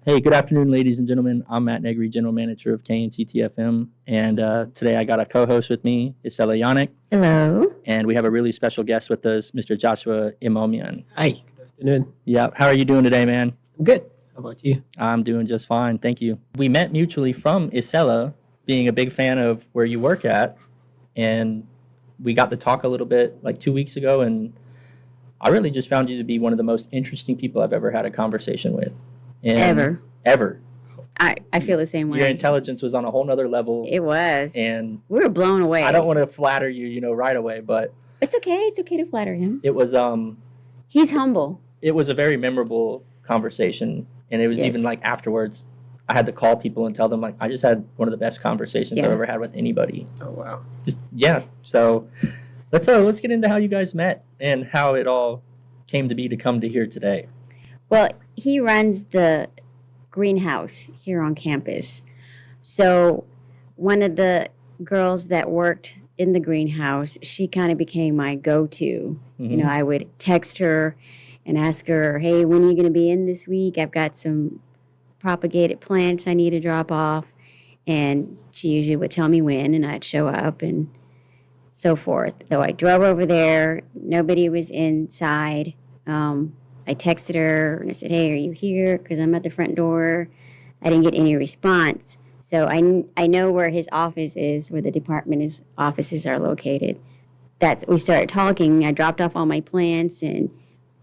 Hey, good afternoon, ladies and gentlemen. I'm Matt Negri, General Manager of KNCT-FM, and today I got a co-host with me, Isela Yannick, Hello. and we have a really special guest with us, Mr. Joshua Imonmion. Hi, good afternoon. Yeah, how are you doing today, man? Good. How about you? I'm doing just fine, thank you. We met mutually from Isela, being a big fan of where you work at, and we got to talk a little bit like 2 weeks ago, and I really just found you to be one of the most interesting people I've ever had a conversation with. Ever. I feel the same way. Your intelligence was on a whole nother level. It was. And we were blown away. I don't want to flatter you, right away, but It's okay. It's okay to flatter him. it was He's humble. it was a very memorable conversation, and it was Yes. even like afterwards I had to call people and tell them like I just had one of the best conversations I've Yeah. ever had with anybody. Oh, wow. So let's get into how you guys met and how it all came to come to here today. Well, he runs the greenhouse here on campus. So one of the girls that worked in the greenhouse, she kind of became my go-to. You know, I would text her and ask her, hey, when are you going to be in this week? I've got some propagated plants I need to drop off. And she usually would tell me when, and I'd show up and so forth. So I drove over there. Nobody was inside. I texted her and I said, hey, are you here? Because I'm at the front door. I didn't get any response. So I know where his office is, where the department offices are located. We started talking. I dropped off all my plants, and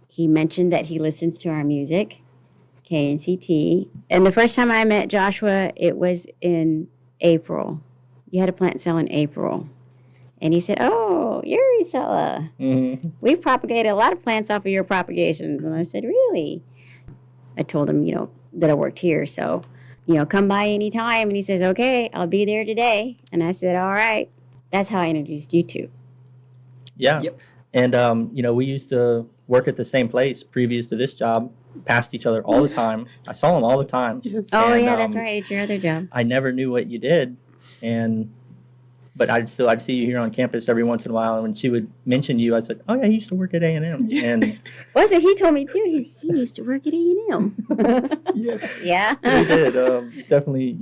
he mentioned that he listens to our music, KNCT. And the first time I met Joshua, it was in April. You had a plant sale in April. And he said, oh, you're Isela. We propagated a lot of plants off of your propagations. And I said, really? I told him, that I worked here. So, come by anytime. And he says, okay, I'll be there today. And I said, all right. That's how I introduced you two. Yeah. Yep. And, we used to work at the same place previous to this job, passed each other all the time. I saw them all the time. Yes. Oh, And, yeah, that's right. It's your other job. I never knew what you did. But I'd see you here on campus every once in a while. And when she would mention you, I said, oh, yeah, he used to work at A&M. And Was it? He told me, too. He used to work at A&M. Yes. Yeah. we did. Definitely,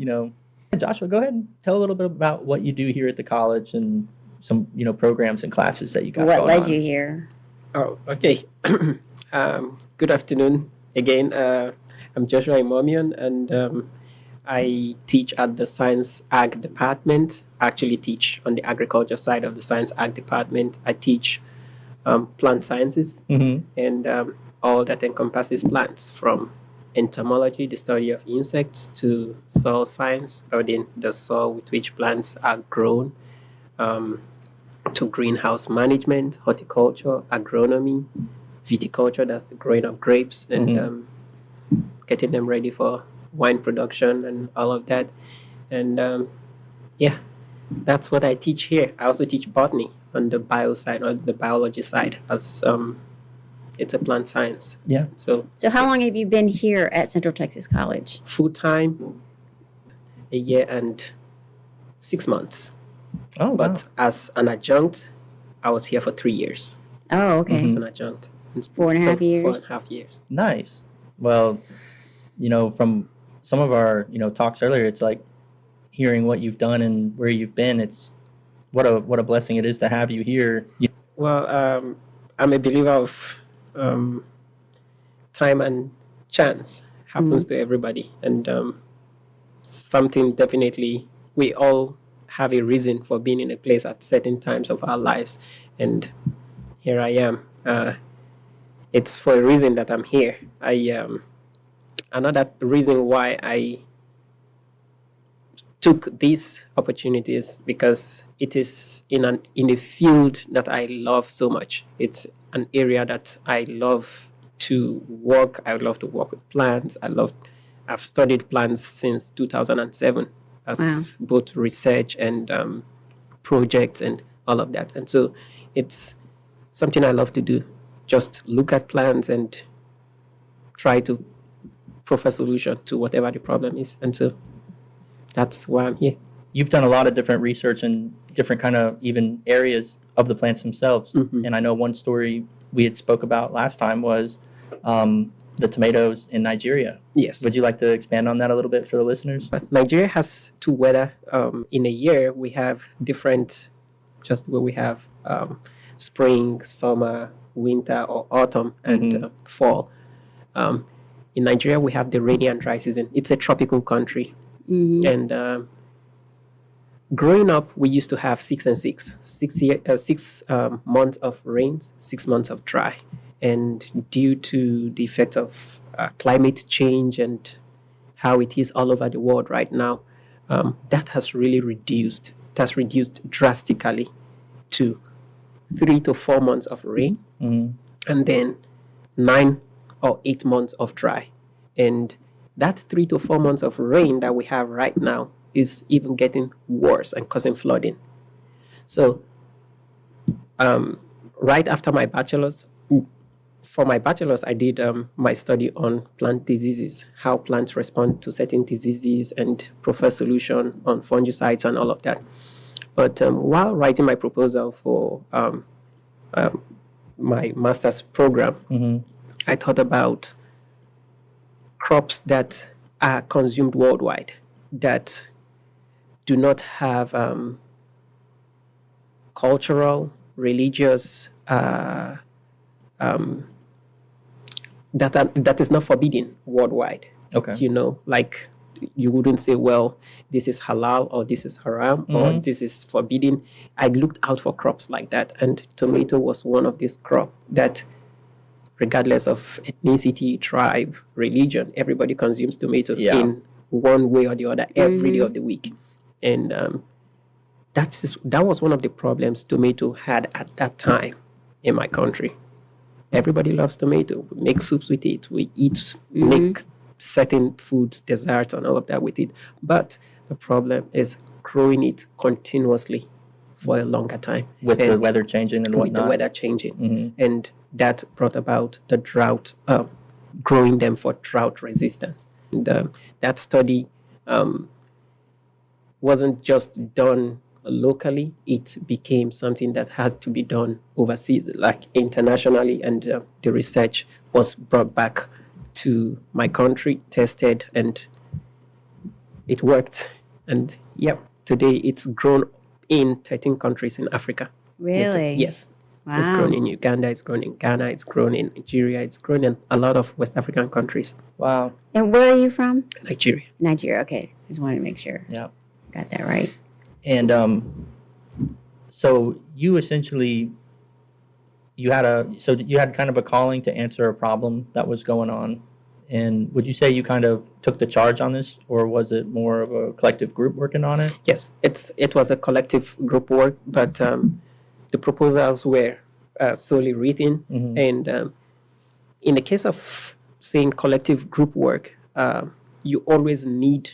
Joshua, go ahead and tell a little bit about what you do here at the college and some, programs and classes that you got What going led on. you here? Oh, okay. Good afternoon again. I'm Joshua Imonmion, and I teach at the Science Ag Department. I actually teach on the agriculture side of the Science Ag Department. I teach plant sciences and all that encompasses plants, from entomology, the study of insects, to soil science, studying the soil with which plants are grown, to greenhouse management, horticulture, agronomy, viticulture, that's the growing of grapes, and getting them ready for wine production and all of that. And that's what I teach here. I also teach botany on the bio side, or the biology side, as it's a plant science. Yeah. So how long have you been here at Central Texas College? full time, a year and 6 months. Oh, wow. But as an adjunct, I was here for 3 years. Oh, okay. As an adjunct. 4.5 years? 4.5 years. Nice. Well, from some of our, talks earlier, it's like hearing what you've done and where you've been. It's what a blessing it is to have you here. Well, I'm a believer of time and chance happens to everybody. And something definitely, we all have a reason for being in a place at certain times of our lives. And here I am. It's for a reason that I'm here. Another reason why I took these opportunities, because it is in a field that I love so much. It's an area that I love to work. I love to work with plants. I've studied plants since 2007 as both research and projects and all of that. And so it's something I love to do. Just look at plants and try to provide a solution to whatever the problem is. And so that's why I'm here. You've done a lot of different research in different kind of even areas of the plants themselves. And I know one story we had spoke about last time was the tomatoes in Nigeria. Yes. Would you like to expand on that a little bit for the listeners? Nigeria has two weather. In a year, we have different, just where we have spring, summer, winter, or autumn, and fall. In Nigeria, we have the rainy and dry season. It's a tropical country. And growing up, we used to have 6 and 6, 6 months of rain, 6 months of dry. And due to the effect of climate change and how it is all over the world right now, that has really reduced. It has reduced drastically to 3 to 4 months of rain, and then 9 or 8 months of dry. And that 3 to 4 months of rain that we have right now is even getting worse and causing flooding. So, right after my bachelor's, I did my study on plant diseases, how plants respond to certain diseases, and prefer solution on fungicides and all of that. But while writing my proposal for my master's program, I thought about crops that are consumed worldwide that do not have cultural, religious, that is not forbidden worldwide. Okay. You know, like you wouldn't say, well, this is halal or this is haram or this is forbidden. I looked out for crops like that, and tomato was one of these crops that, regardless of ethnicity, tribe, religion, everybody consumes tomato in one way or the other every day of the week. And that was one of the problems tomato had at that time in my country. Everybody loves tomato. We make soups with it. We eat, make certain foods, desserts, and all of that with it. But the problem is growing it continuously for a longer time. With the weather changing and whatnot. With the weather changing. And that brought about the drought, growing them for drought resistance. And that study wasn't just done locally, it became something that had to be done overseas, like internationally, and the research was brought back to my country, tested, and it worked. And today it's grown in 13 countries in Africa. Really? Yes. Wow. It's grown in Uganda, it's grown in Ghana, it's grown in Nigeria, it's grown in a lot of West African countries. Wow. And where are you from? Nigeria. Nigeria. Okay. Just wanted to make sure. Yeah. Got that right. And so you essentially, you had kind of a calling to answer a problem that was going on. And would you say you kind of took the charge on this, or was it more of a collective group working on it? Yes, it was a collective group work, but the proposals were solely written. And in the case of saying collective group work, you always need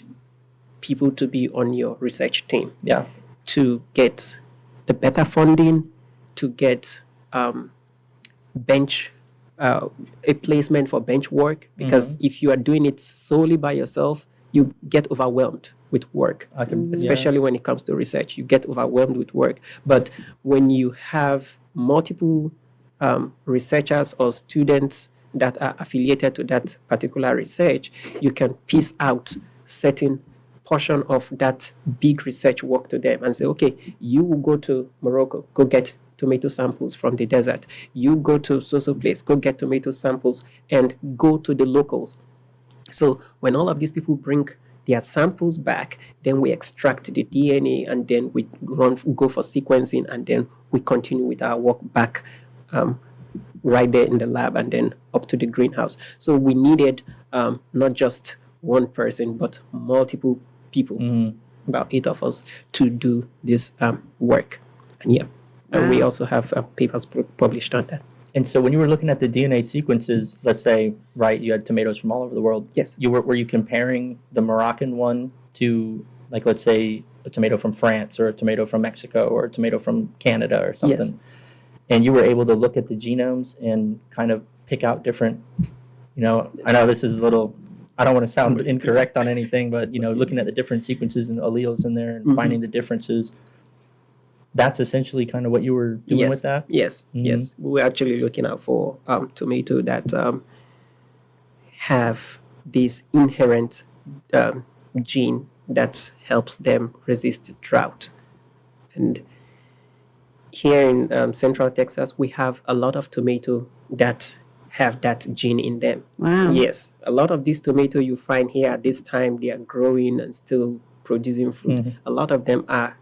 people to be on your research team. Yeah. To get the better funding, to get a placement for bench work, because if you are doing it solely by yourself, you get overwhelmed with work, especially when it comes to research. You get overwhelmed with work. But when you have multiple researchers or students that are affiliated to that particular research, you can piece out certain portion of that big research work to them and say, okay, you will go to Morocco, go get tomato samples from the desert. You go to so place, go get tomato samples, and go to the locals. So when all of these people bring their samples back, then we extract the DNA, and then we go for sequencing, and then we continue with our work back right there in the lab and then up to the greenhouse. So we needed not just one person, but multiple people, about 8 of us, to do this work. And we also have papers published on that. And so when you were looking at the DNA sequences, let's say, right, you had tomatoes from all over the world. Yes. Were you comparing the Moroccan one to, like, let's say, a tomato from France or a tomato from Mexico or a tomato from Canada or something? Yes. And you were able to look at the genomes and kind of pick out different, I know this is a little, I don't want to sound incorrect on anything, but, looking at the different sequences and alleles in there and finding the differences. That's essentially kind of what you were doing with that? Yes, yes. We were actually looking out for tomato that have this inherent gene that helps them resist drought. And here in Central Texas, we have a lot of tomato that have that gene in them. Wow. Yes, a lot of these tomato you find here at this time, they are growing and still producing fruit. A lot of them are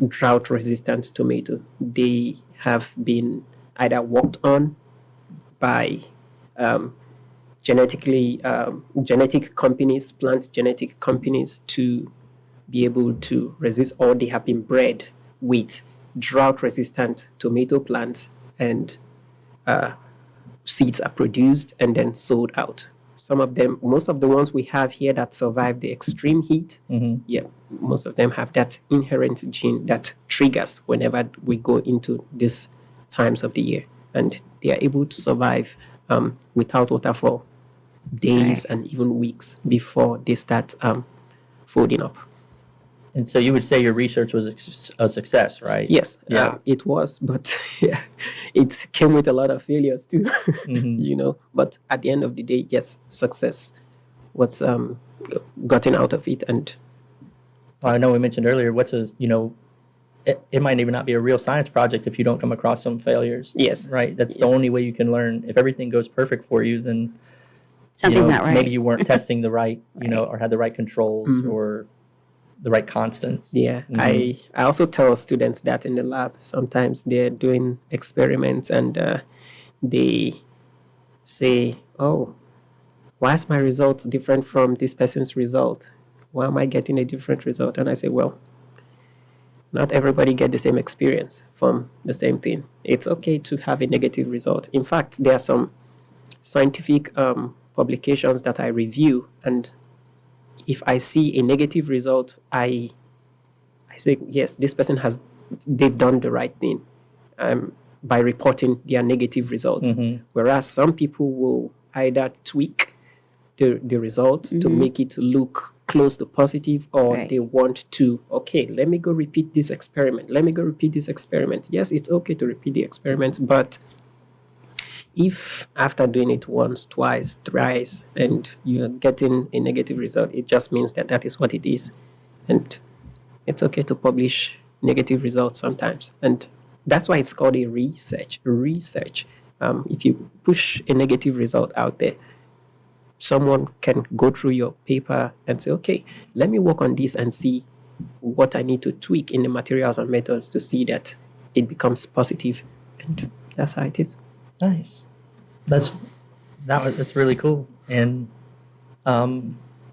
drought resistant tomato. They have been either worked on by genetic companies, plant genetic companies, to be able to resist, or they have been bred with drought resistant tomato plants, and seeds are produced and then sold out. Some of them, most of the ones we have here that survive the extreme heat, most of them have that inherent gene that triggers whenever we go into these times of the year. And they are able to survive without water for days and even weeks before they start folding up. And so you would say your research was a success, right? Yes, Yeah. it was, but it came with a lot of failures too, But at the end of the day, yes, success was gotten out of it. And Well, I know we mentioned earlier, it might even not be a real science project if you don't come across some failures. yes, Right? That's the only way you can learn. If everything goes perfect for you, then Something's not right. maybe you weren't testing the right, or had the right controls or the right constants. yeah. I also tell students that in the lab, sometimes they're doing experiments and they say, oh, why is my result different from this person's result? Why am I getting a different result? And I say, well, not everybody get the same experience from the same thing. It's okay to have a negative result. In fact, there are some scientific publications that I review, and if I see a negative result, I say, yes, this person they've done the right thing by reporting their negative results. Whereas some people will either tweak the result to make it look close to positive, or they want to, okay, let me go repeat this experiment. Yes, it's okay to repeat the experiment, but if after doing it once, twice, thrice, and you're getting a negative result, it just means that is what it is. And it's okay to publish negative results sometimes. And that's why it's called a research. If you push a negative result out there, someone can go through your paper and say, okay, let me work on this and see what I need to tweak in the materials and methods to see that it becomes positive. And that's how it is. Nice. That's really cool. And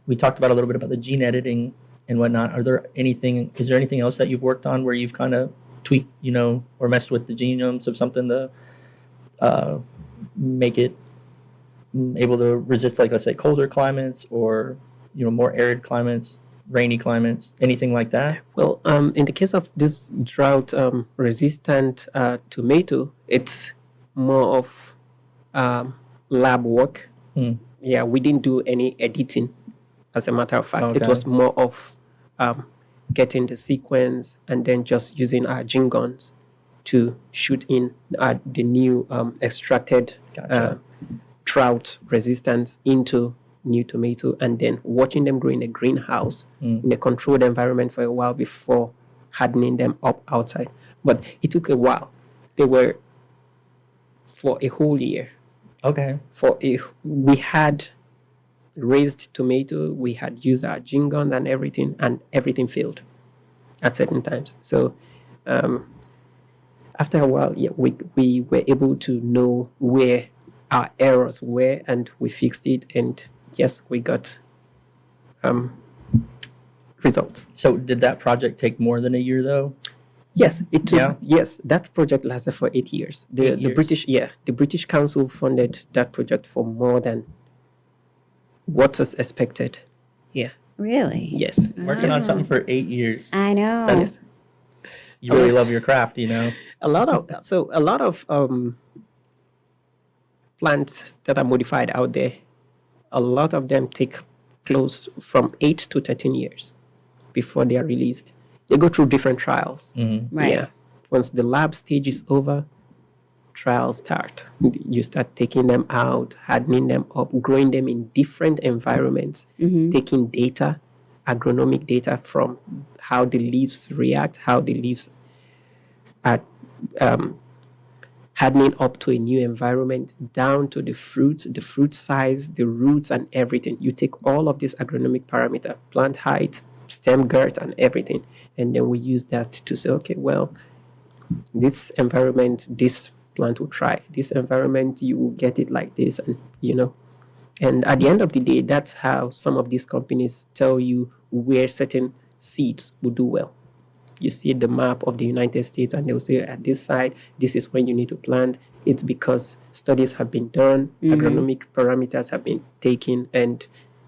we talked about a little bit about the gene editing and whatnot. Is there anything else that you've worked on where you've kind of tweaked, or messed with the genomes of something to make it able to resist, like, let's say, colder climates or, more arid climates, rainy climates, anything like that? Well, in the case of this drought resistant tomato, it's more of lab work. Yeah, we didn't do any editing, as a matter of fact. It was more of getting the sequence and then just using our gene guns to shoot in the new extracted drought resistance into new tomato, and then watching them grow in a greenhouse in a controlled environment for a while before hardening them up outside. But it took a while. They were for a whole year. Okay. We had raised tomato, we had used our gene guns and everything failed at certain times. So after a while, we were able to know where our errors were, and we fixed it, and yes, we got results. So did that project take more than a year, though? Yes, it took. Yes, that project lasted for 8 years. The British Council funded that project for more than what was expected. Yeah. Really? Yes. Working on something for 8 years. I know. You really love your craft, A lot of plants that are modified out there, a lot of them take close from 8 to 13 years before they are released. They go through different trials. Right. Yeah. Once the lab stage is over, trials start. You start taking them out, hardening them up, growing them in different environments, taking data, agronomic data from how the leaves react, how the leaves are hardening up to a new environment, down to the fruit size, the roots, and everything. You take all of these agronomic parameters, plant height, stem girth, and everything, and then we use that to say, okay, well, this environment, this plant will thrive. This environment, you will get it like this, and And at the end of the day, that's how some of these companies tell you where certain seeds will do well. You see the map of the United States, and they'll say at this side, this is when you need to plant. It's because studies have been done, agronomic parameters have been taken, and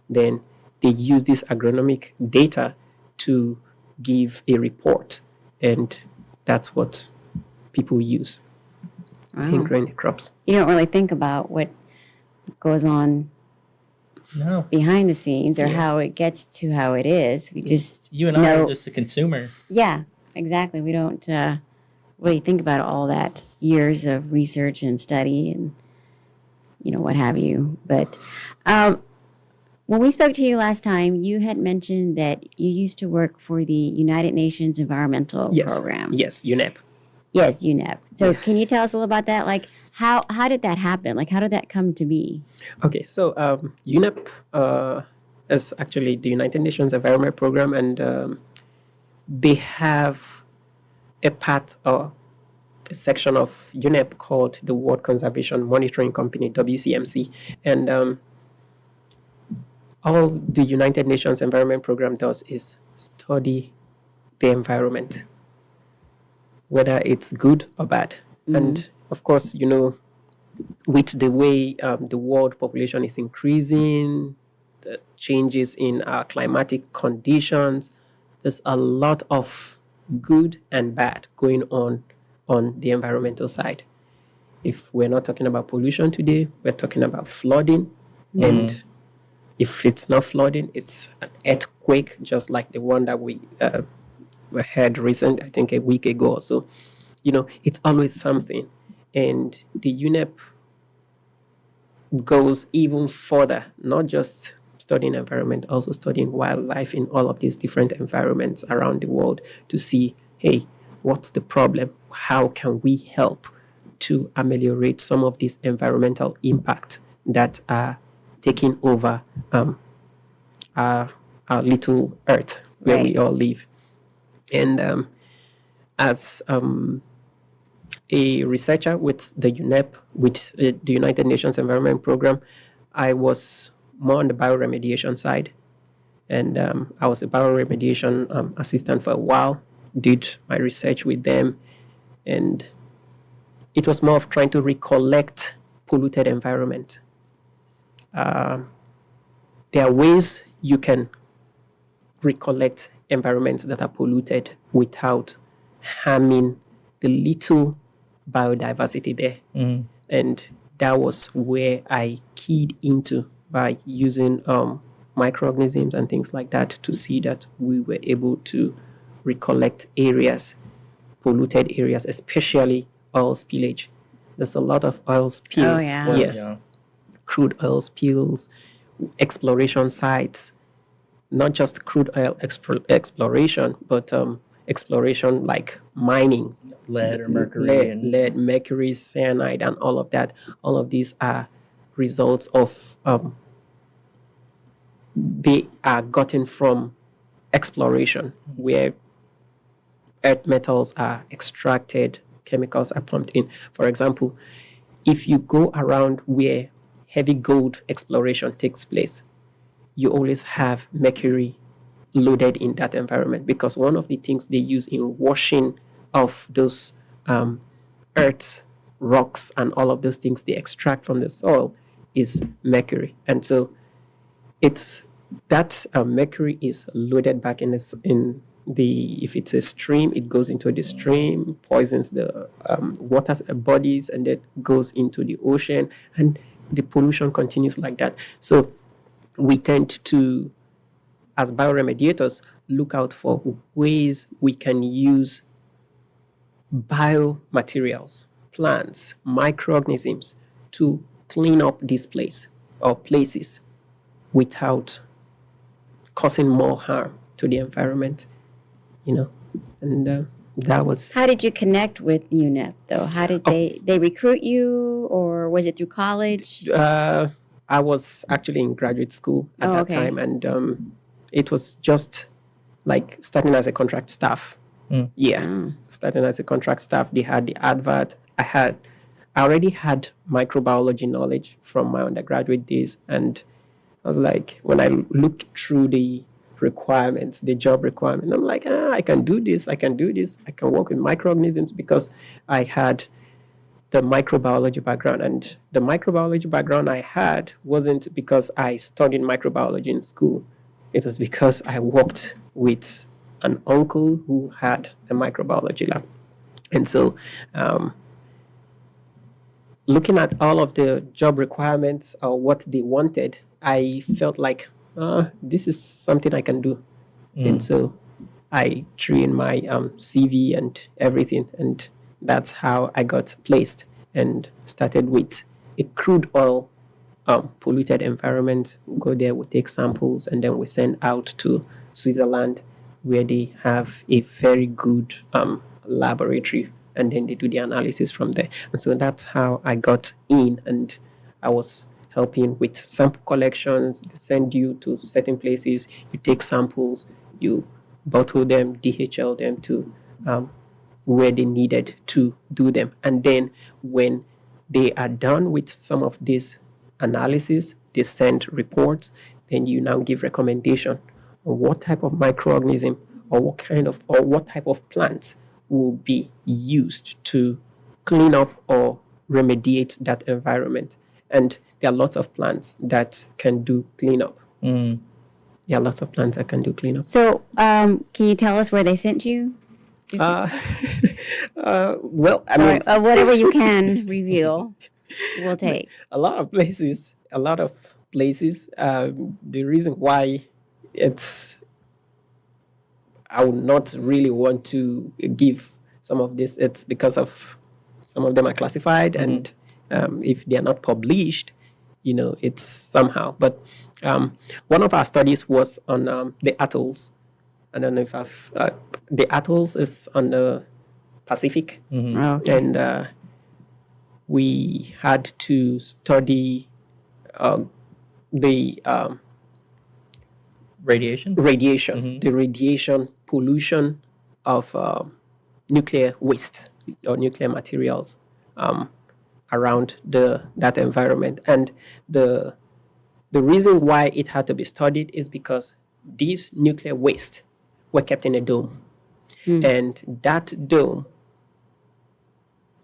then they use this agronomic data to give a report. And that's what people use in growing the crops. You don't really think about what goes on behind the scenes or how it gets to how it is. We just You and I are just the consumer. Yeah, exactly. We don't really think about all that years of research and study and what have you. But when we spoke to you last time, you had mentioned that you used to work for the United Nations Environmental Program. Yes, UNEP. Yes, UNEP. So can you tell us a little about that? Like, how did that happen? Like, how did that come to be? Okay, so UNEP is actually the United Nations Environment Program, and they have a part or a section of UNEP called the World Conservation Monitoring Company, WCMC. And all the United Nations Environment Program does is study the environment, whether it's good or bad. And of course, with the way the world population is increasing, the changes in our climatic conditions, there's a lot of good and bad going on the environmental side. If we're not talking about pollution today, we're talking about flooding. And if it's not flooding, it's an earthquake, just like the one that we had recent, I think a week ago or so. It's always something. And the UNEP goes even further, not just studying environment, also studying wildlife in all of these different environments around the world to see, hey, what's the problem? How can we help to ameliorate some of these environmental impact that are taking over our little earth where we all live? And as a researcher with the UNEP, with the United Nations Environment Program, I was more on the bioremediation side. And I was a bioremediation assistant for a while, did my research with them. And it was more of trying to recollect polluted environment. There are ways you can recollect environments that are polluted without harming the little biodiversity there. And that was where I keyed into by using microorganisms and things like that to see that we were able to recollect areas, polluted areas, especially oil spillage. There's a lot of oil spills. Crude oil spills, exploration sites, not just crude oil exploration, but exploration like mining. Lead or mercury. Lead, mercury, cyanide, and all of that. All of these are results of, they are gotten from exploration, where earth metals are extracted, chemicals are pumped in. For example, if you go around where heavy gold exploration takes place, you always have mercury loaded in that environment, because one of the things they use in washing of those earth, rocks, and all of those things they extract from the soil is mercury. And so it's that mercury is loaded back in the if it's a stream, it goes into the stream, poisons the water bodies, and then goes into the ocean, and the pollution continues like that. So we tend to, as bioremediators, look out for ways we can use biomaterials, plants, microorganisms to clean up this place or places without causing more harm to the environment, and that was. How did you connect with UNEP though? How did they recruit you, or was it through college? I was actually in graduate school at Oh, that okay. time, and it was just like starting as a contract staff. Yeah, Oh. starting as a contract staff. They had the advert. I already had microbiology knowledge from my undergraduate days, and I was like, when I looked through the requirements, the job requirement, I'm like, I can do this. I can work with microorganisms because I had the microbiology background. And the microbiology background I had wasn't because I studied microbiology in school. It was because I worked with an uncle who had a microbiology lab. And so looking at all of the job requirements or what they wanted, I felt like this is something I can do. And so I threw in my CV and everything, and that's how I got placed and started with a crude oil polluted environment. We go there, we take samples, and then we send out to Switzerland, where they have a very good laboratory, and then they do the analysis from there. And so that's how I got in, and I was helping with sample collections. They send you to certain places, you take samples, you bottle them, DHL them to where they needed to do them. And then when they are done with some of this analysis, they send reports, then you now give recommendation on what type of microorganism or what type of plants will be used to clean up or remediate that environment. And there are lots of plants that can do cleanup. There are lots of plants that can do cleanup. So, can you tell us where they sent you? Well, I Sorry, mean, whatever you can reveal, we'll take. a lot of places. The reason why I would not really want to give some of this, it's because of some of them are classified, and if they are not published, it's somehow. But one of our studies was on the atolls. I don't know if the atolls is on the Pacific, Oh, okay. and we had to study the Radiation? the radiation pollution of nuclear waste or nuclear materials around that environment. And the reason why it had to be studied is because these nuclear waste were kept in a dome. And that dome,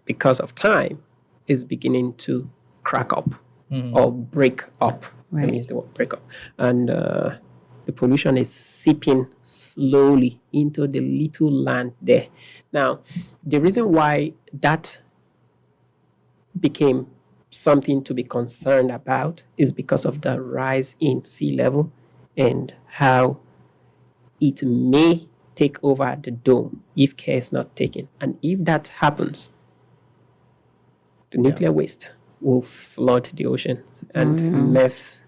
because of time, is beginning to crack up or break up. Right. Let me use the word break up. And the pollution is seeping slowly into the little land there. Now, the reason why that became something to be concerned about is because of the rise in sea level and how it may take over the dome if care is not taken. And if that happens, the nuclear waste will flood the oceans and mess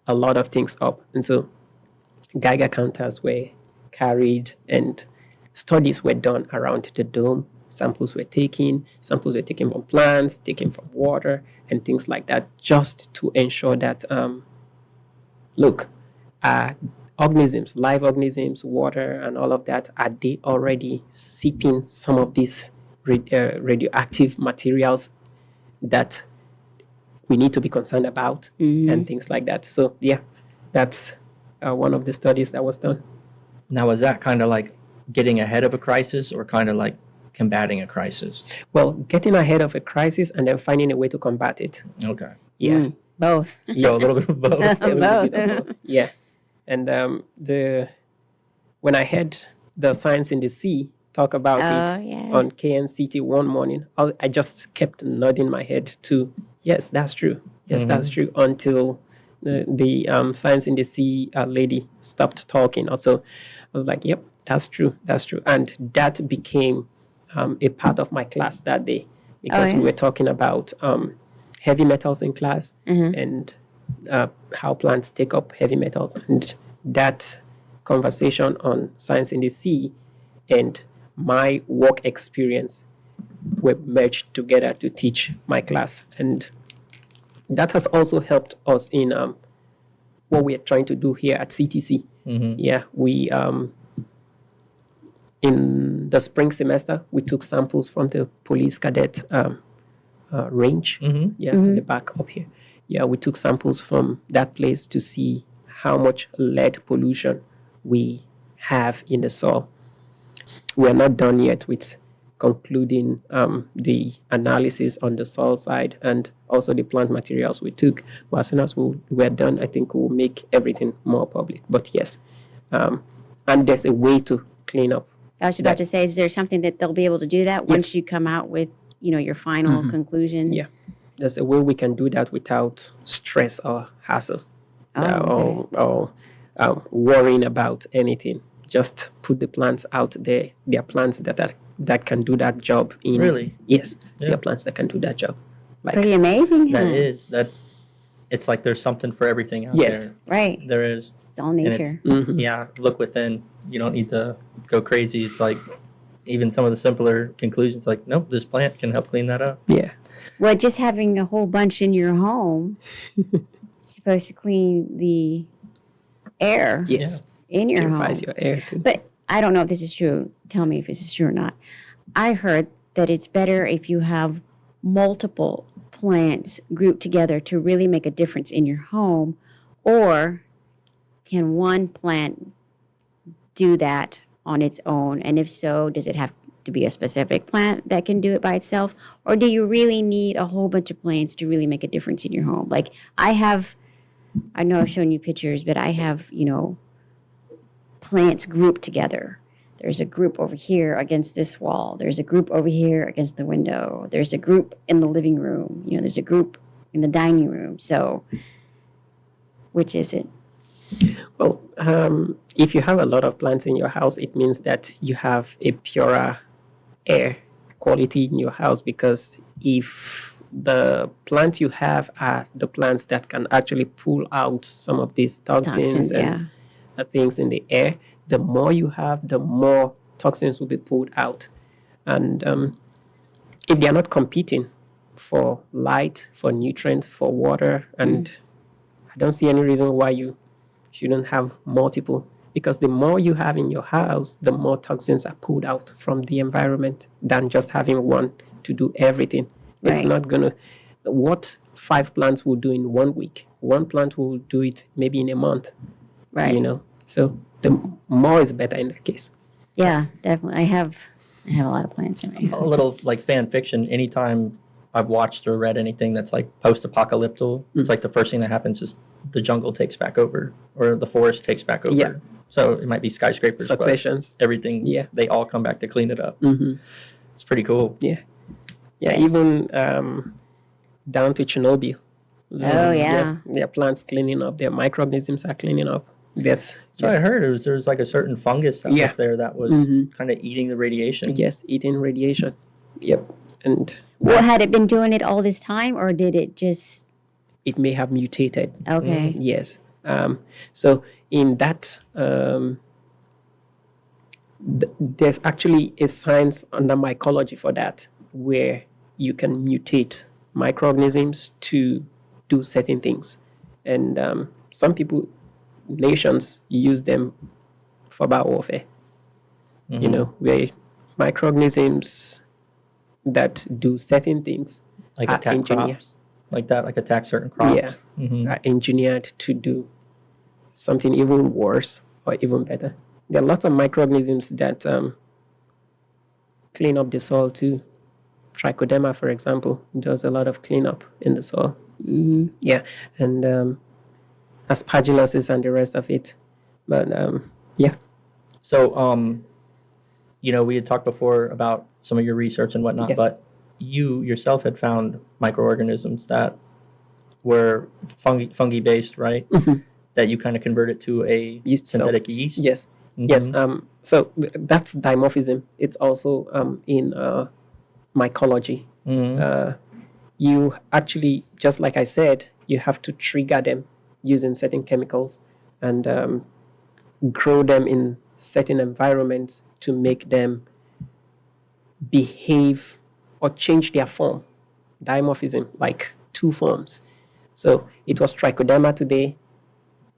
a lot of things up. And so Geiger counters were carried and studies were done around the dome. Samples were taken from plants, taken from water, and things like that, just to ensure that, organisms, live organisms, water, and all of that, are they already seeping some of these radioactive materials that we need to be concerned about, and things like that. So, yeah, that's one of the studies that was done. Now, was that kind of like getting ahead of a crisis or kind of like combating a crisis? Well, getting ahead of a crisis and then finding a way to combat it. Okay. Yeah. Both. So a little bit of both. A little bit of both. Yeah. And when I heard the Science in the Sea talk about it yeah. on KNCT one morning, I just kept nodding my head to, yes, that's true. Yes, that's true, until the Science in the Sea lady stopped talking. Also, I was like, yep, that's true. And that became a part of my class that day. because yeah. we were talking about heavy metals in class Mhm. and how plants take up heavy metals. And that conversation on science in the sea and my work experience were merged together to teach my class. And that has also helped us in what we are trying to do here at CTC. Yeah, we in the spring semester we took samples from the police cadet range. Yeah, at the back up here. Yeah, we took samples from that place to see how much lead pollution we have in the soil. We are not done yet with concluding the analysis on the soil side and also the plant materials we took. But as soon as we're done, I think we'll make everything more public. But yes, and there's a way to clean up. I was about to say, is there something that they'll be able to do that once you come out with, your final conclusion? Yeah, there's a way we can do that without stress or hassle or worrying about anything. Just put the plants out there. There are plants that can do that job. Really? Yes, Yeah. there are plants that can do that job. Like Pretty amazing, huh? It's like there's something for everything out Yes. there. Right. There is. It's all And nature. yeah, look within. You don't need to go crazy. It's like even some of the simpler conclusions, like, nope, this plant can help clean that up. yeah, Well, just having a whole bunch in your home is supposed to clean the air yes, in your purifies home. your air too. But I don't know if this is true. Tell me if this is true or not. I heard that it's better if you have multiple plants grouped together to really make a difference in your home, or can one plant do that on its own? And if so, does it have to be a specific plant that can do it by itself? Or do you really need a whole bunch of plants to really make a difference in your home? Like I know I've shown you pictures, but I have, plants grouped together. There's a group over here against this wall. There's a group over here against the window. There's a group in the living room. There's a group in the dining room. So which is it? Well, if you have a lot of plants in your house, it means that you have a purer air quality in your house, because if the plants you have are the plants that can actually pull out some of these toxins and things in the air, the more you have, the more toxins will be pulled out. And if they are not competing for light, for nutrients, for water, and I don't see any reason why you shouldn't have multiple, because the more you have in your house, the more toxins are pulled out from the environment than just having one to do everything. It's Right. not going to, what 5 plants will do in 1 week, one plant will do it maybe in a month, Right. So the more is better in that case. Yeah, definitely. I have a lot of plants in my house. A little like fan fiction. Anytime I've watched or read anything that's like post-apocalyptic, it's like the first thing that happens is the jungle takes back over, or the forest takes back over. Yeah. So it might be skyscrapers, but Successions. everything. Yeah. They all come back to clean it up. Mm-hmm. It's pretty cool. Yeah, even down to Chernobyl. Oh, yeah. Their plants cleaning up, their microorganisms are cleaning up. So I heard there was like a certain fungus that Yeah. was there that was kind of eating the radiation. Yes, eating radiation. Yep. And Well, had it been doing it all this time, or did it just it may have mutated. okay? Yes. So in that, there's actually a science under mycology for that, where you can mutate microorganisms to do certain things. And some people, nations, use them for biowarfare. Where microorganisms that do certain things Like are attack engineered. crops, like that, like attack certain crops. Yeah, are engineered to do something even worse or even better. There are lots of microorganisms that clean up the soil too. Trichoderma, for example, does a lot of cleanup in the soil. Yeah, and aspergilluses and the rest of it. But yeah, So, we had talked before about some of your research and whatnot, Yes. but you yourself had found microorganisms that were fungi based, right? That you kind of converted to a Yeast cells. synthetic yeast. yes, yes. So that's dimorphism. It's also in mycology. You actually, just like I said, you have to trigger them using certain chemicals and grow them in certain environments to make them behave or change their form. Dimorphism, like two forms. So it was trichoderma today.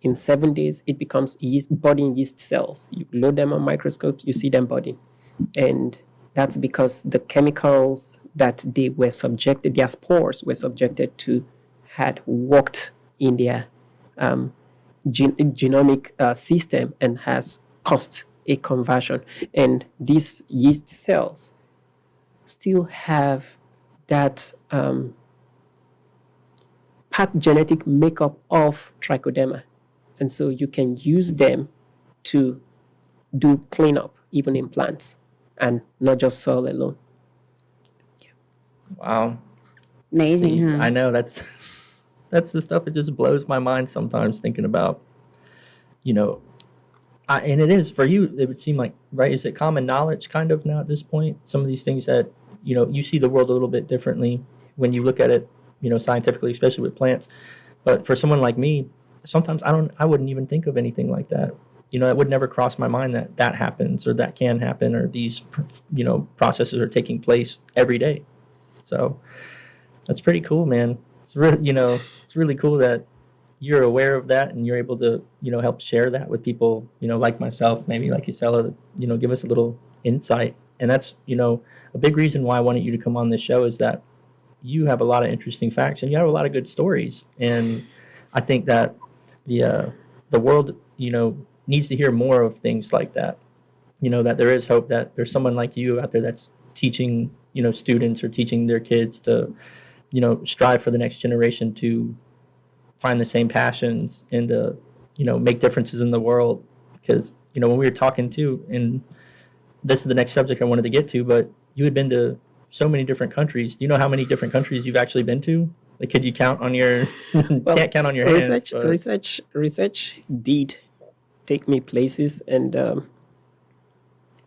In 7 days, it becomes budding yeast cells. You load them on microscopes, you see them budding. And that's because the chemicals that they were subjected, their spores were subjected to, had worked in their genomic system and has caused a conversion. And these yeast cells still have that genetic makeup of trichoderma. And so you can use them to do cleanup, even in plants, and not just soil alone. Wow. Amazing, See, huh? I know that's the stuff that just blows my mind sometimes thinking about, and it is for you. It would seem like, right? Is it common knowledge kind of now at this point? Some of these things that, you see the world a little bit differently when you look at it, scientifically, especially with plants. But for someone like me, sometimes I wouldn't even think of anything like that. It would never cross my mind that happens or that can happen or these, processes are taking place every day. So that's pretty cool, man. It's really, it's really cool that you're aware of that and you're able to, help share that with people, like myself, maybe like Isela, give us a little insight. And that's, a big reason why I wanted you to come on this show is that you have a lot of interesting facts and you have a lot of good stories. And I think that the world, needs to hear more of things like that. That there is hope, that there's someone like you out there that's teaching, students or teaching their kids to, strive for the next generation to find the same passions and to, make differences in the world. Because, when we were talking too, and this is the next subject I wanted to get to, but you had been to so many different countries. Do you know how many different countries you've actually been to? Like, could you count on your, Well, can't count on your hands. But research did take me places, and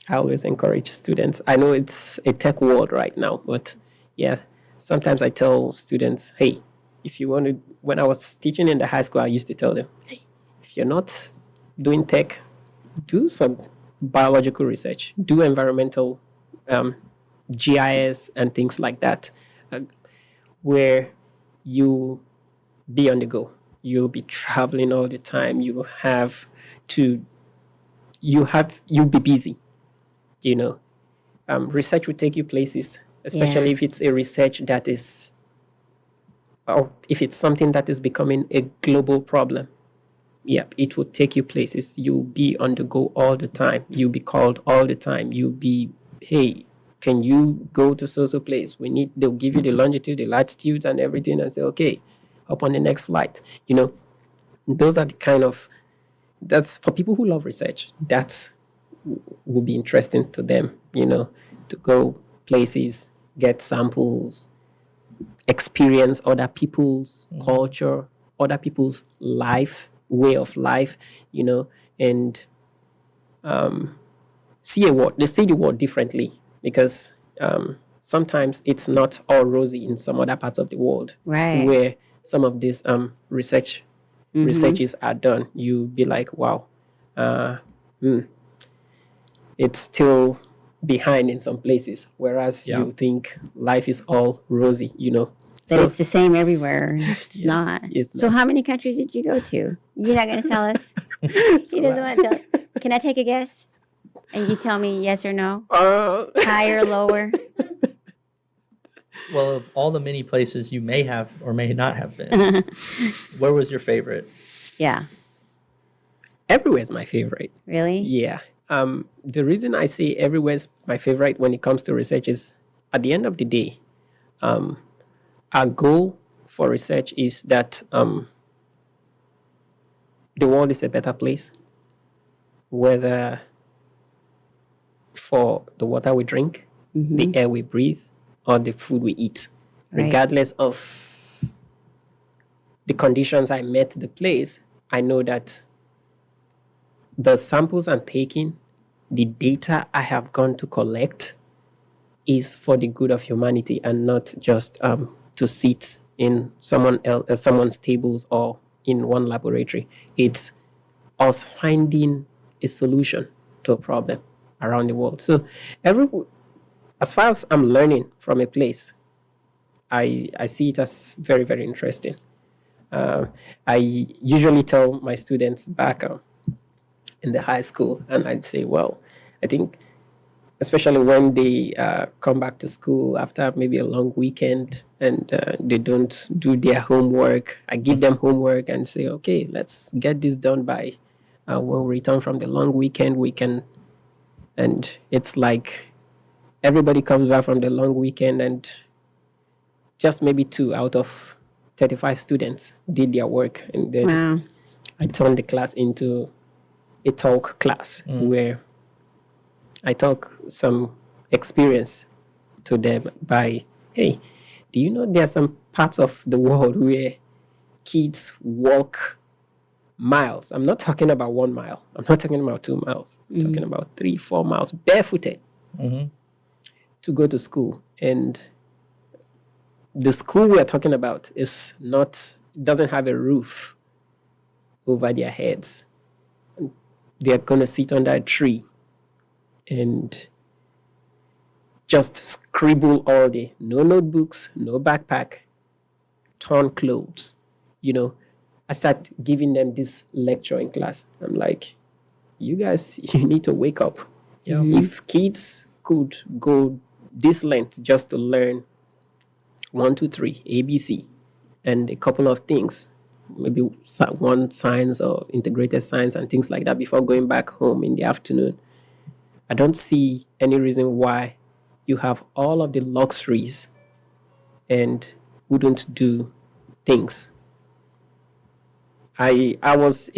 I always encourage students. I know it's a tech world right now, but yeah, sometimes I tell students, hey, if you want to, when I was teaching in the high school, I used to tell them, hey, if you're not doing tech, do some biological research, do environmental GIS and things like that, where you be on the go. You'll be traveling all the time. You'll be busy. Research will take you places, especially if it's a research that is, or if it's something that is becoming a global problem. Yep, it will take you places. You'll be on the go all the time. You'll be called all the time. You'll be, hey, can you go to so place? They'll give you the longitude, the latitude, and everything, and say, okay, hop on the next flight. Those are the kind of, that's for people who love research. That will be interesting to them, to go places, get samples, experience other people's culture, other people's way of life, and see they see the world differently, because sometimes it's not all rosy in some other parts of the world, Right. where some of these researches are done. You be like, wow, it's still behind in some places, whereas you think life is all rosy, But it's the same everywhere. It's not. it's So not. how many countries did you go to? You're not going to tell us? He doesn't want to tell. Can I take a guess? And you tell me yes or no? Higher, lower? well, of all the many places you may have or may not have been, where was your favorite? Yeah. Everywhere's my favorite. Really? Yeah. The reason I say everywhere's my favorite when it comes to research is, at the end of the day, our goal for research is that the world is a better place, whether for the water we drink, the air we breathe, or the food we eat. Right. Regardless of the conditions I met the place, I know that the samples I'm taking, the data I have gone to collect, is for the good of humanity and not just to sit in someone's tables or in one laboratory. It's us finding a solution to a problem around the world. So as far as I'm learning from a place, I see it as very, very interesting. I usually tell my students back in the high school, and I'd say, well, I think, especially when they come back to school after maybe a long weekend and they don't do their homework, I give them homework and say, okay, let's get this done by when we return from the long weekend. And it's like everybody comes back from the long weekend and just maybe 2 out of 35 students did their work. And then Wow. I turned the class into a talk class where I talk some experience to them by, hey, do you know there are some parts of the world where kids walk miles? I'm not talking about 1 mile. I'm not talking about 2 miles. I'm talking about 3, 4 miles barefooted to go to school. And the school we are talking about doesn't have a roof over their heads. They're going to sit under a tree and just scribble all day. No notebooks, no backpack, torn clothes. I start giving them this lecture in class. I'm like, you guys, you need to wake up. Yeah. If kids could go this length just to learn 1, 2, 3, ABC, and a couple of things, maybe one science or integrated science and things like that before going back home in the afternoon, I don't see any reason why you have all of the luxuries and wouldn't do things. I was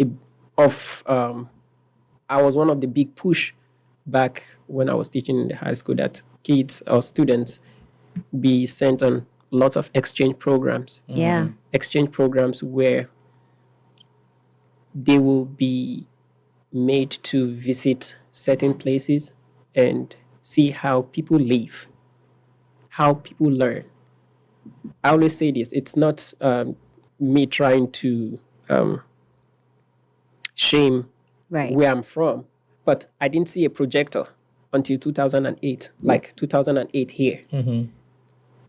one of the big push back when I was teaching in the high school that kids or students be sent on lots of exchange programs. Yeah. Exchange programs where they will be made to visit certain places and see how people live, how people learn. I always say this, it's not me trying to shame Right. where I'm from, but I didn't see a projector until 2008, like 2008 here.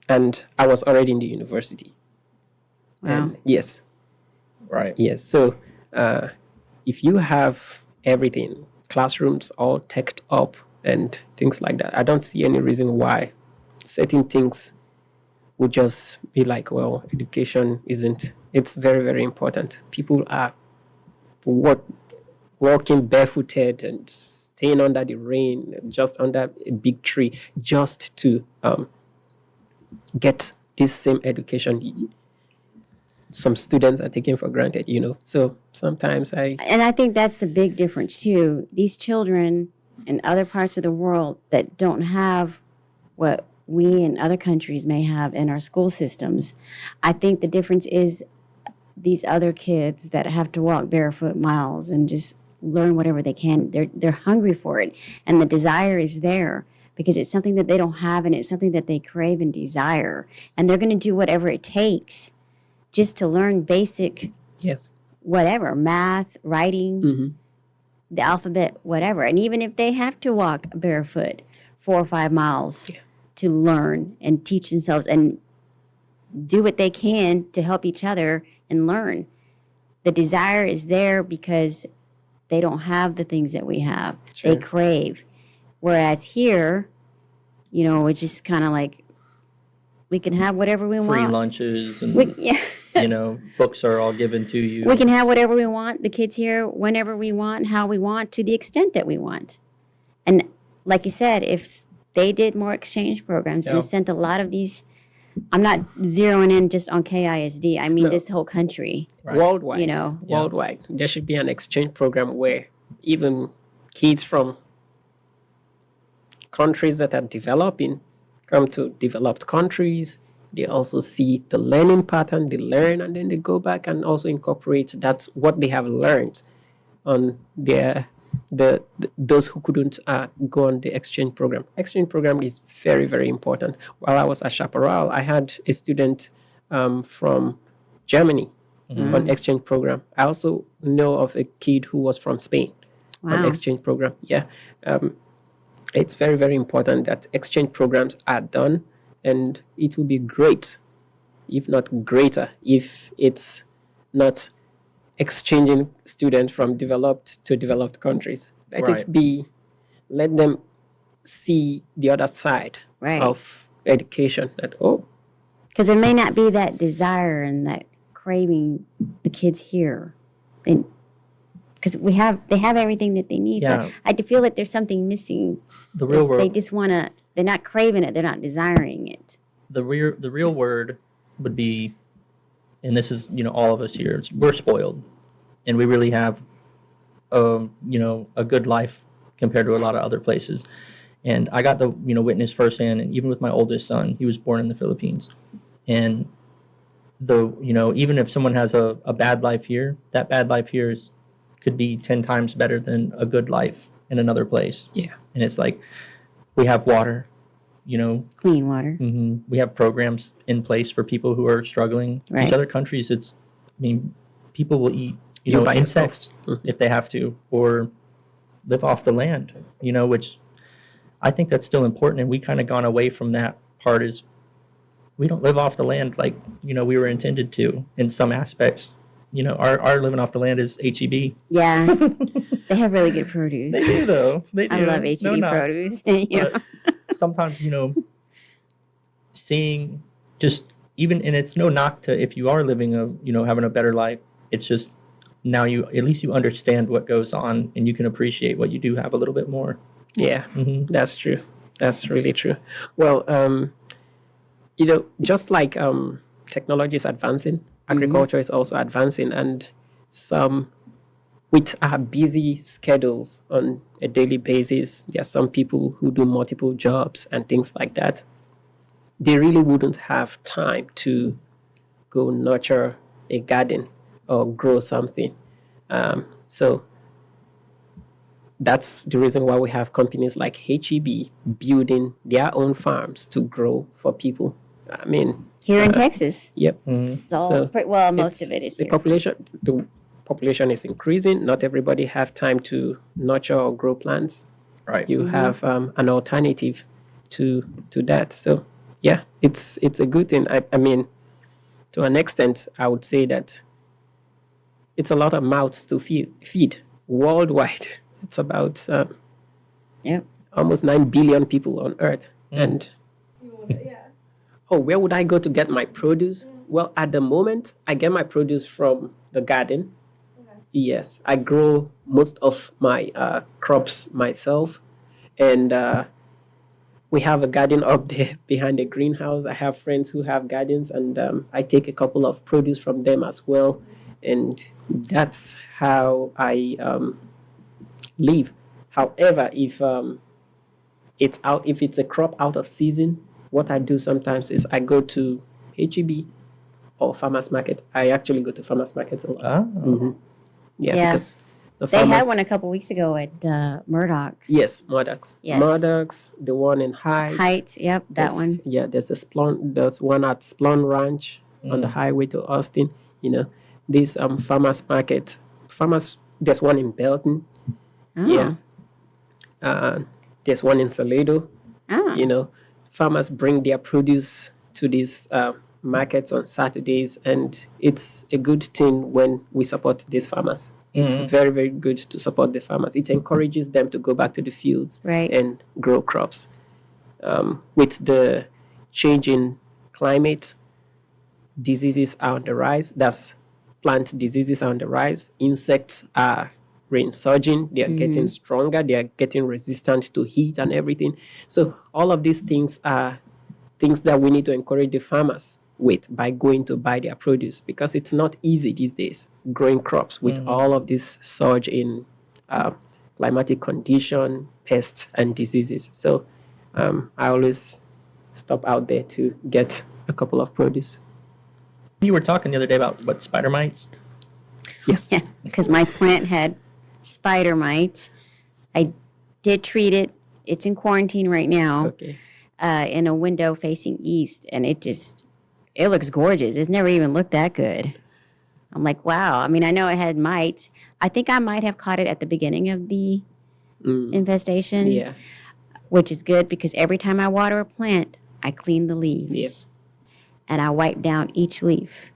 And I was already in the university. Wow. And yes. Right. Yes. So if you have everything, classrooms all teched up and things like that, I don't see any reason why certain things would just be like, well, education isn't. It's very, very important. People are walking barefooted and staying under the rain, just under a big tree, just to get this same education some students are taking for granted, So sometimes And I think that's the big difference too. These children in other parts of the world that don't have what we in other countries may have in our school systems, I think the difference is these other kids that have to walk barefoot miles and just learn whatever they can. They're hungry for it, and the desire is there because it's something that they don't have, and it's something that they crave and desire, and they're going to do whatever it takes just to learn basic, yes, whatever, math, writing, the alphabet, whatever. And even if they have to walk barefoot 4 or 5 miles to learn and teach themselves and do what they can to help each other and learn, the desire is there because they don't have the things that we have. Sure. They crave. Whereas here, it's just kind of like we can have whatever we Free want. lunches and books are all given to you. We can have whatever we want, the kids here, whenever we want, how we want, to the extent that we want. And like you said, if they did more exchange programs and sent a lot of these, I'm not zeroing in just on KISD. I mean this whole country. Right. Worldwide, Yeah. worldwide, there should be an exchange program where even kids from countries that are developing come to developed countries. They also see the learning pattern, they learn, and then they go back and also incorporate that's what they have learned on their those who couldn't go on the exchange program. Exchange program is very, very important. While I was at Chaparral, I had a student from Germany on exchange program. I also know of a kid who was from Spain on Wow. exchange program. Yeah. It's very, very important that exchange programs are done, and it will be great, if not greater, if it's not exchanging students from developed to developed countries. Let Right. it be, let them see the other side Right. of education. That, oh, Because there may not be that desire and that craving the kids here. Because they have everything that they need. Yeah. So I feel like there's something missing. The real They world, just want to, they're not craving it. They're not desiring it. the real word would be, and this is, all of us here, we're spoiled, and we really have, a good life compared to a lot of other places. And I got to, witness firsthand, and even with my oldest son, he was born in the Philippines. And even if someone has a bad life here, that bad life here could be 10 times better than a good life in another place. yeah. And it's like, we have water, Clean water. we have programs in place for people who are struggling. Right. These other countries, people will eat, You by insects yourself. if they have to, or live off the land, which I think that's still important. And we kind of gone away from that part. Is we don't live off the land like, we were intended to in some aspects. Our living off the land is HEB. Yeah. They have really good produce. They do, though. They do. I love No HEB knock. produce. Yeah. But sometimes, seeing just even, and it's no knock to if you are living having a better life. It's just now at least you understand what goes on, and you can appreciate what you do have a little bit more. Yeah, that's true. That's really true. Well, just like technology is advancing, agriculture is also advancing, and with our busy schedules on a daily basis, there are some people who do multiple jobs and things like that. They really wouldn't have time to go nurture a garden or grow something. So that's the reason why we have companies like HEB building their own farms to grow for people. I mean, Here in Texas. yep. It's all, So most of it is the here. population is increasing. Not everybody have time to nurture or grow plants. Right. You have an alternative to that. So yeah, it's a good thing. I mean, to an extent, I would say that it's a lot of mouths to feed worldwide. It's about Yep. almost 9 billion people on Earth. And where would I go to get my produce? Well, at the moment, I get my produce from the garden. Yes, I grow most of my crops myself. And we have a garden up there behind the greenhouse. I have friends who have gardens, and I take a couple of produce from them as well. And that's how I live. However, if it's a crop out of season, what I do sometimes is I go to HEB or farmers market. I actually go to farmers market a lot. Oh. Yeah, Yeah. because the They farmers. had one a couple weeks ago at Murdoch's. Yes, Murdoch's. Yes. Murdoch's, the one in Heights. Heights. Yep, that There's- one. Yeah, there's one at Splon Ranch on the highway to Austin. This farmers market. There's one in Belton. Oh. Yeah. There's one in Salado. Oh. Farmers bring their produce to these markets on Saturdays, and it's a good thing when we support these farmers. It's very, very good to support the farmers. It encourages them to go back to the fields Right. and grow crops. With the change in climate, diseases are on the rise. That's plant diseases are on the rise. Insects are resurging. They are getting stronger. They are getting resistant to heat and everything. So all of these things are things that we need to encourage the farmers with by going to buy their produce, because it's not easy these days growing crops with all of this surge in climatic condition, pests, and diseases. So I always stop out there to get a couple of produce. You were talking the other day about what, spider mites? Yes. Yeah, because my plant had spider mites. I did treat it. It's in quarantine right now. Okay. In a window facing east, and it looks gorgeous. It's never even looked that good. I'm like, wow. I mean, I know it had mites. I think I might have caught it at the beginning of the infestation, Yeah. which is good because every time I water a plant, I clean the leaves. Yes. And I wipe down each leaf.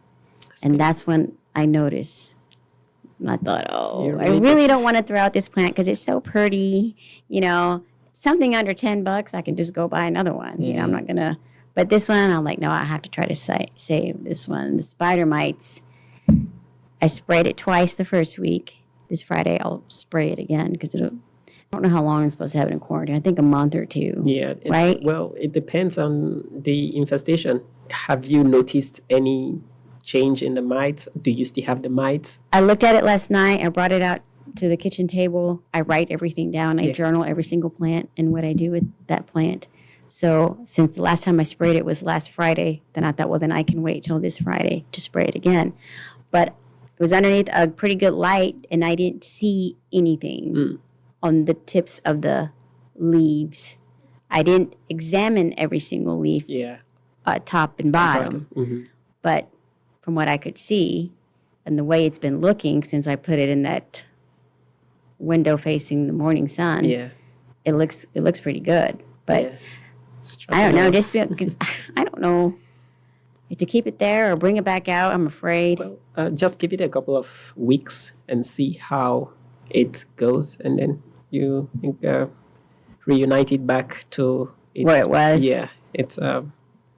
And that's when I notice. I thought, I really don't want to throw out this plant because it's so pretty, something under $10, I can just go buy another one. I'm not going to. But this one, I'm like, no, I have to try to save this one. The spider mites, I sprayed it twice the first week. This Friday, I'll spray it again because I don't know how long I'm supposed to have it in quarantine. I think a month or two. Yeah. Right? Well, it depends on the infestation. Have you noticed any change in the mites? Do you still have the mites? I looked at it last night. I brought it out to the kitchen table. I write everything down. I journal every single plant and what I do with that plant. So since the last time I sprayed it was last Friday, then I thought, well, then I can wait till this Friday to spray it again. But it was underneath a pretty good light, and I didn't see anything on the tips of the leaves. I didn't examine every single leaf, top and bottom. But from what I could see and the way it's been looking since I put it in that window facing the morning sun, it looks pretty good. But I don't know, just because I don't know if to keep it there or bring it back out. I'm afraid. Well, just give it a couple of weeks and see how it goes, and then you reunite it back to where it was. Yeah, its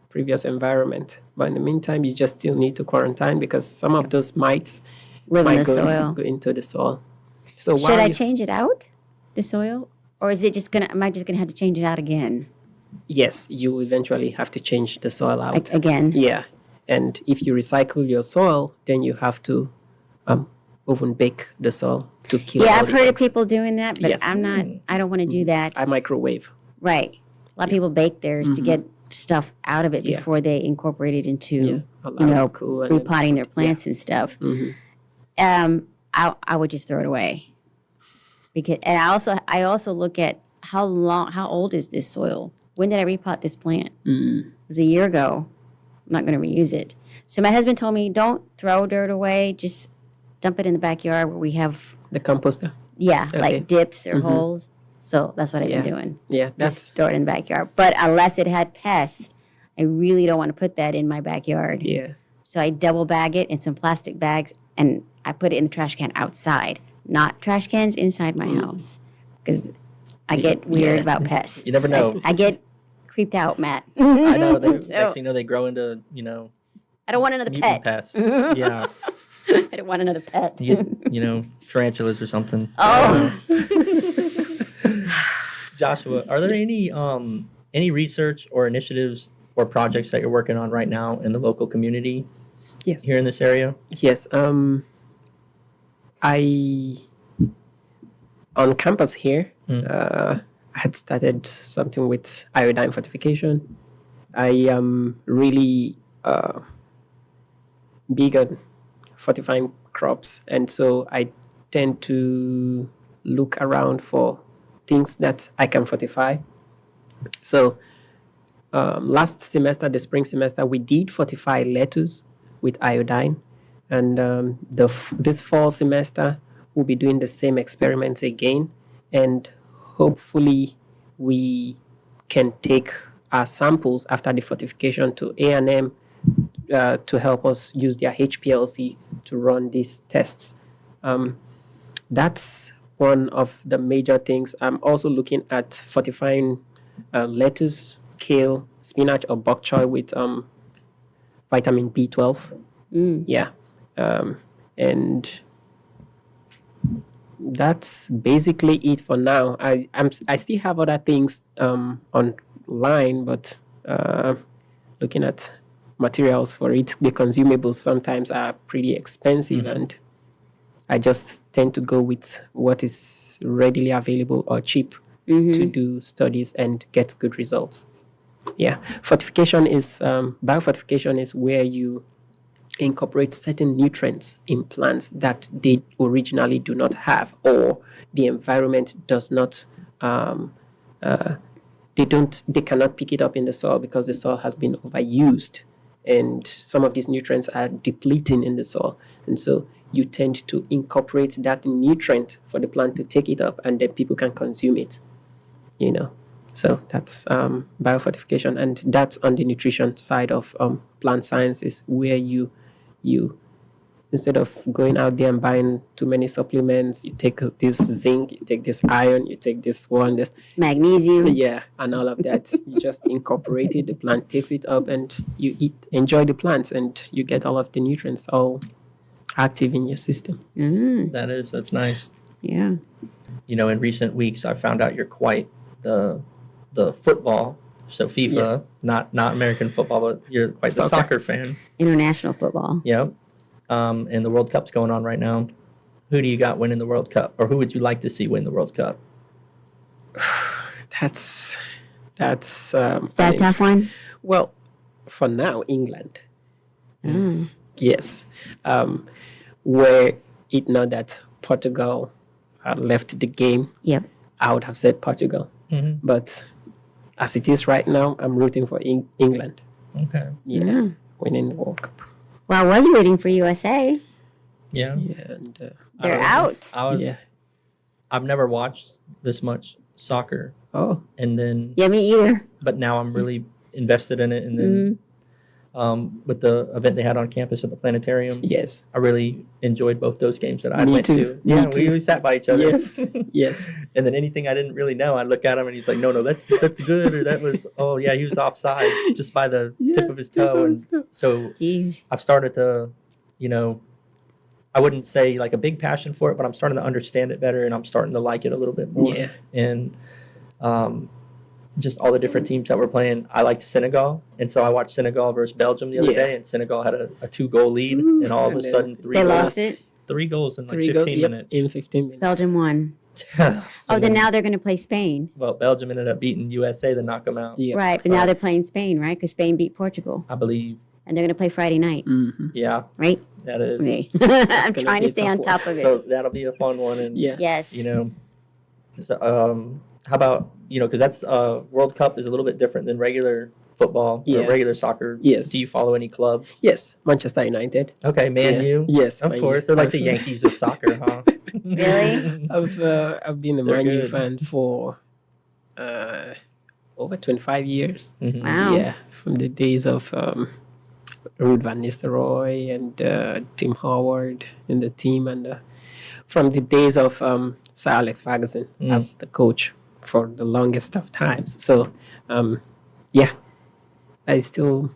previous environment. But in the meantime, you just still need to quarantine because some of those mites live in the go soil. Go into the soil. So should I change it out, the soil, or is it just gonna? Am I just gonna have to change it out again? Yes, you eventually have to change the soil out again. Yeah, and if you recycle your soil, then you have to oven bake the soil to kill. Yeah, all I've the heard of eggs. people doing that, but Yes. I'm not. I don't want to do that. I microwave. Right. A lot of people bake theirs to get stuff out of it before they incorporate it into Allow it cool and then- repotting their plants and stuff. I would just throw it away. Because and I also look at how old is this soil? When did I repot this plant? It was a year ago. I'm not going to reuse it. So my husband told me, don't throw dirt away. Just dump it in the backyard where we have, The composter. like dips or holes. So that's what I've been doing. Yeah, Just throw it in the backyard. But unless it had pests, I really don't want to put that in my backyard. yeah. So I double bag it in some plastic bags and I put it in the trash can outside, not trash cans inside my house. Because I get weird about pests. You never know. I get creeped out, Matt. I know. Next So, thing you know, they grow into, I don't want another mutant pet. pests. Yeah. I don't want another pet. You get, tarantulas or something. Oh. Joshua, are there any research or initiatives or projects that you're working on right now in the local community Yes. here in this area? Yes. I on campus here, I had started something with iodine fortification. I am really big on fortifying crops, and so I tend to look around for things that I can fortify. So last semester, the spring semester, we did fortify lettuce with iodine, and this fall semester we'll be doing the same experiments again, and hopefully we can take our samples after the fortification to A&M to help us use their HPLC to run these tests. That's one of the major things. I'm also looking at fortifying lettuce, kale, spinach, or bok choy with vitamin B12. Yeah. And that's basically it for now. I still have other things online, but looking at materials for it, the consumables sometimes are pretty expensive, and I just tend to go with what is readily available or cheap to do studies and get good results. Yeah, fortification is biofortification is where you incorporate certain nutrients in plants that they originally do not have, or the environment does not they cannot pick it up in the soil because the soil has been overused, and some of these nutrients are depleting in the soil, and so you tend to incorporate that nutrient for the plant to take it up, and then people can consume it. So that's biofortification, and that's on the nutrition side of plant science, is where you instead of going out there and buying too many supplements, you take this zinc, you take this iron, you take this magnesium. Yeah, and all of that. You just incorporate it, the plant takes it up, and you enjoy the plants, and you get all of the nutrients all active in your system. That's nice. Yeah. In recent weeks, I found out you're quite the football, so FIFA, Yes. not American football, but you're quite the soccer fan. International football. Yep. And the World Cup's going on right now. Who do you got winning the World Cup, or who would you like to see win the World Cup? That's Is that a tough one? Well, for now, England. Yes. Were it not that Portugal left the game, Yep. I would have said Portugal. But as it is right now, I'm rooting for England. Okay. Yeah, winning the World Cup. Well, I was rooting for USA. Yeah. Yeah, and They're out. I've never watched this much soccer, and then Yeah, me either. but now I'm really invested in it. And then with the event they had on campus at the planetarium, yes, I really enjoyed both those games that I Me went too. to. Me Yeah, too. we sat by each other. yes, yes. And then anything I didn't really know, I'd look at him and he's like, no, that's good, or that was, oh yeah, he was offside just by the tip of his toe. And so Jeez. I've started to, I wouldn't say like a big passion for it, but I'm starting to understand it better, and I'm starting to like it a little bit more. Yeah. And just all the different teams that were playing. I liked Senegal, and so I watched Senegal versus Belgium the other day, and Senegal had a 2-goal lead, and all of a And then sudden They lost it. 3 goals in like 3 15 goals minutes. in 15 minutes. Belgium won. Oh, then now they're going to play Spain. Well, Belgium ended up beating USA to knock them out, Yeah. Right, but now they're playing Spain, right? Because Spain beat Portugal. I believe. And they're going to play Friday night, Mm-hmm. Yeah, right? that is. Okay. I'm gonna trying be to a stay tough on one. top of it. So that'll be a fun one. And Yeah. Yes. So, how about, because that's World Cup is a little bit different than regular football or Yeah. regular soccer. Yes. Do you follow any clubs? Yes, Manchester United. Okay, Man Yeah. U. Yes, Of Man course, U. they're like the Yankees of soccer, huh? Really? I've been a They're Man U good. fan for over 25 years. Mhm. Wow. Yeah, from the days of Ruud van Nistelrooy and Tim Howard in the team, and from the days of Sir Alex Ferguson as the coach for the longest of times. So, yeah, I still,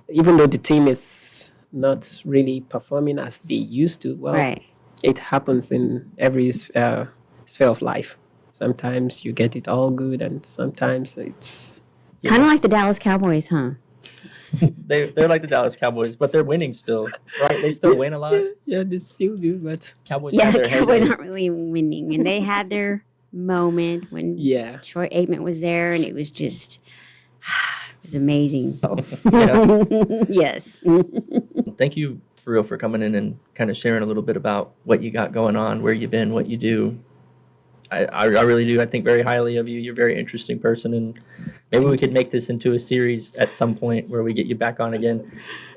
even though the team is not really performing as they used to, well, Right. it happens in every sphere of life. Sometimes you get it all good, and sometimes it's Kind of like the Dallas Cowboys, huh? They're like the Dallas Cowboys, but they're winning still, right? They still win a lot. yeah, they still do, but Cowboys Yeah, have the their Cowboys heyday. aren't really winning. And they had their moment when yeah, Troy Aikman was there, and it was just, it was amazing. Yeah. Yes. Thank you for real for coming in and kind of sharing a little bit about what you got going on, where you've been, what you do. I really do. I think very highly of you. You're a very interesting person, and maybe we could make this into a series at some point where we get you back on again.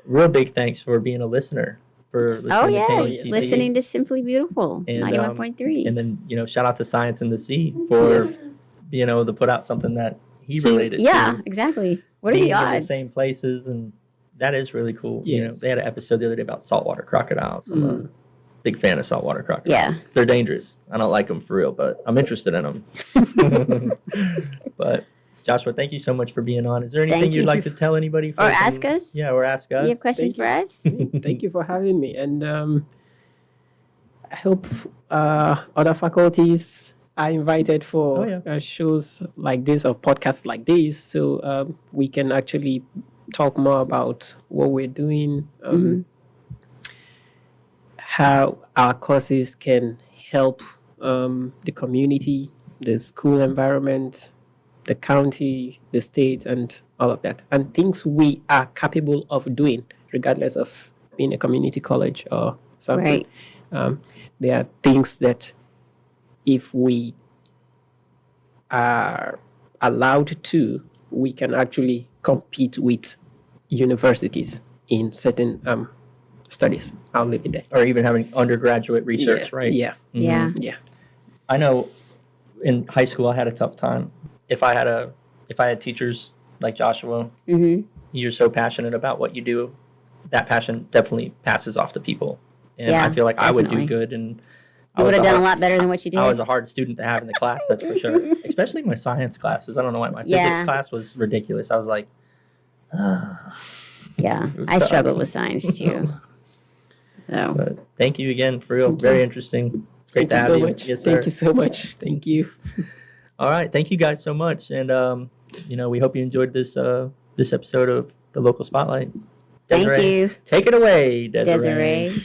Real big thanks for being a listener, for listening Oh, to yes. KNCT. Listening to Simply Beautiful, And, 91.3. And then, shout out to Science in the Sea for Yes. being able to put out something that he related Yeah, to. exactly. What are Being the in the odds? same places, and that is really cool. Yes. They had an episode the other day about saltwater crocodiles. I'm a big fan of saltwater crocodiles. Yeah. They're dangerous. I don't like them for real, but I'm interested in them. But Joshua, thank you so much for being on. Is there anything Thank you'd you. like to tell anybody? Or ask us? Yeah, or ask us. You have questions Thank for you. us? Thank you for having me, and I hope other faculties are invited for Oh, yeah. shows like this or podcasts like this, so we can actually talk more about what we're doing, how our courses can help the community, the school environment, the county, the state, and all of that, and things we are capable of doing regardless of in a community college or something. Right. There are things that if we are allowed to, we can actually compete with universities in certain studies. I'll leave it there. Or even having undergraduate research, right? Yeah. Yeah. Yeah. I know in high school I had a tough time. If I had teachers like Joshua, Mm-hmm. you're so passionate about what you do, that passion definitely passes off to people. And Yeah, I feel like I would do definitely. good, and You would have done a lot better than what you did. I was a hard student to have in the class, that's for sure. Especially my science classes. I don't know why my Yeah. physics class was ridiculous. I was like, Yeah, It was I tough. struggled with science too. So but thank you again, for real. Very interesting. Great Thank to you have so you. much. Yes, Thank sir. you so much. Thank you. All right, thank you guys so much, and we hope you enjoyed this episode of the Local Spotlight. thank Desiree, you, take it away, Desiree.